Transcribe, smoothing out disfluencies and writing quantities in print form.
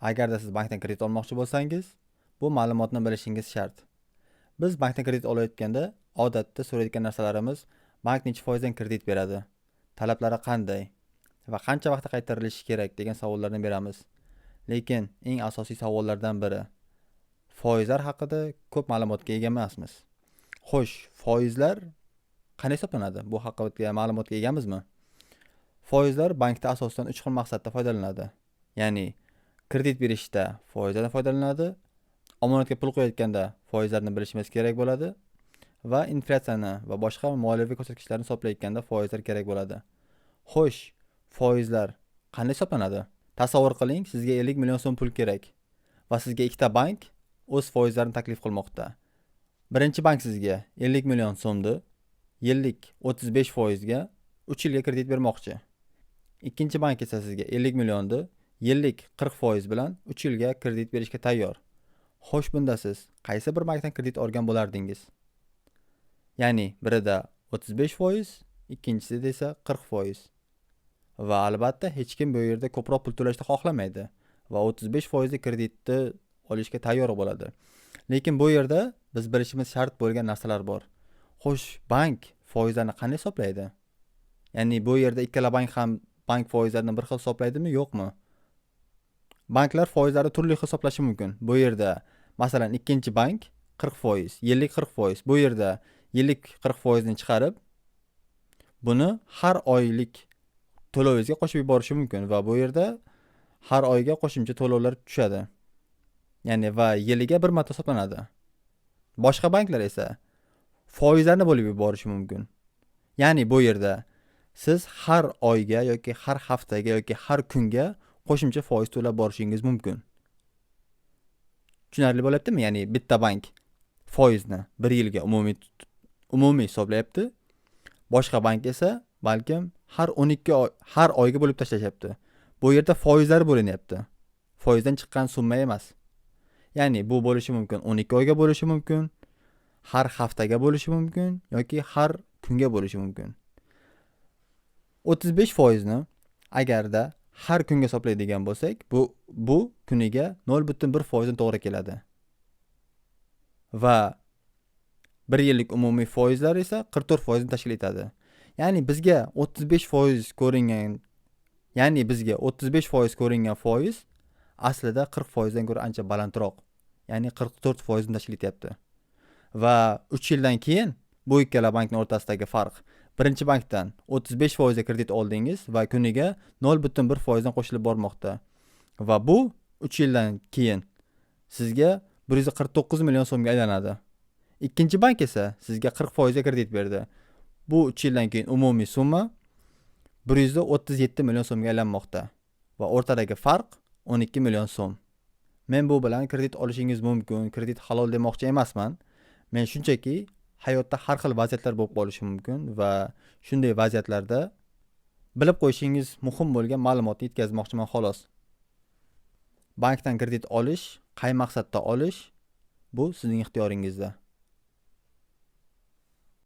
Agarda siz bankdan kredit olmoqchi bo'lsangiz, bu ma'lumotni bilishingiz shart. Biz bankdan kredit olayotganda odatda so'raydigan narsalarimiz bank necha foizdan kredit beradi, talablari qanday va qancha vaqtda qaytarilishi kerak degan savollarni beramiz. Lekin eng asosiy savollardan biri foizlar haqida ko'p ma'lumotga ega emasmiz. Xo'sh, foizlar qanday hisoblanadi? Bu haqida ma'lumotga egamizmi? Foizlar bankda asosan 3 xil maqsadda foydalanadi. Ya'ni kredit berishda foizlardan foydalanadi, omonatga pul qo'yayotganda foizlarni bilishimiz kerak bo'ladi va inflyatsiyani va boshqa moliyaviy ko'rsatkichlarni hisoblayotganda foizlar kerak bo'ladi. Xo'sh, foizlar qanday hisoblanadi? Tasavvur qiling, sizga 50 million so'm pul kerak va sizga ikkita bank o'z foizlarini taklif qilmoqda. Birinchi bank sizga 50 million so'mni yillik 35 foizga 3 yilga kredit bermoqchi. Ikkinchi bank esa sizga 50 millionni yillik 40 foiz bilan 3 yilga kredit berishga tayyor. Xo'sh, bunda siz qaysi bir bankdan kredit olgan bo'lardingiz? Ya'ni birida 35 foiz, ikkinchisida esa 40 foiz. Va albatta hech kim bu yerda ko'proq pul to'lashni xohlamaydi va 35 foizli kreditni olishga tayyor bo'ladi. Lekin bu yerda biz bilishimiz shart bo'lgan narsalar bor. Xo'sh, bank foizlarni qanday hisoblaydi? Ya'ni bu yerda ikkala bank ham bank foizlarini bir xil hisoblaydimi, yo'qmi? Banklar foizlarni turli xil hisoblashi mumkin. Bu yerda masalan ikkinchi bank 40 foiz, yillik 40 foiz. Bu yerda yillik 40 foizni chiqarib, buni har oylik to'lovingizga qo'shib yuborishi mumkin va bu yerda har oyga qo'shimcha to'lovlar tushadi. Ya'ni va yiliga bir marta hisoblanadi. Boshqa banklar esa foizlarni bo'lib yuborishi mumkin. Ya'ni bu yerda siz har oyga yoki har haftaga yoki har kunga qo'shimcha foiz to'lab borishingiz mumkin. Tushunarli bo'lyaptimi? Ya'ni bitta bank foizni bir yilga umumiy hisoblayapti. Boshqa bank esa balkim har oyga bo'lib tashlashyapti. Bu yerda foizlar bo'linyapti. Foizdan chiqqan summa emas. Ya'ni bu bo'lishi mumkin 12 oyga bo'lishi mumkin, har haftaga bo'lishi mumkin yoki har kunga bo'lishi mumkin. 35 foizni agarda har kunga hisoblaydigan bo'lsak, bu kuniga 0.1 foizdan to'g'ri keladi. Va 1 yillik umumiy foizlar esa 44 foizni tashkil etadi. Ya'ni bizga 35 foiz ko'ringan foiz aslida 40 foizdan ko'ra ancha balandroq. Ya'ni 44 foizni tashkil etyapti. Va 3 yildan keyin bu ikkala bankning o'rtasidagi farq. Birinchi bankdan 35 foizga kredit oldingiz va kuniga 0.1 foizdan qo'shilib bormoqda. Va bu 3 yildan keyin sizga 149 million so'mga aylanadi. Ikkinchi bank esa sizga 40 foizga kredit berdi. Bu 3 yildan keyin umumiy summa 137 million so'mga aylanmoqda va o'rtadagi farq 12 million so'm. Men bu bilan kredit olishingiz mumkin, kredit halol demoqchi emasman. Men shunchaki hayotda har xil vaziyatlar bo'lib qolishi mumkin va shunday vaziyatlarda bilib qo'yishingiz muhim bo'lgan ma'lumotni yetkazmoqchiman xolos. Bankdan kredit olish, qay maqsadda olish, bu sizning ixtiyoringizda.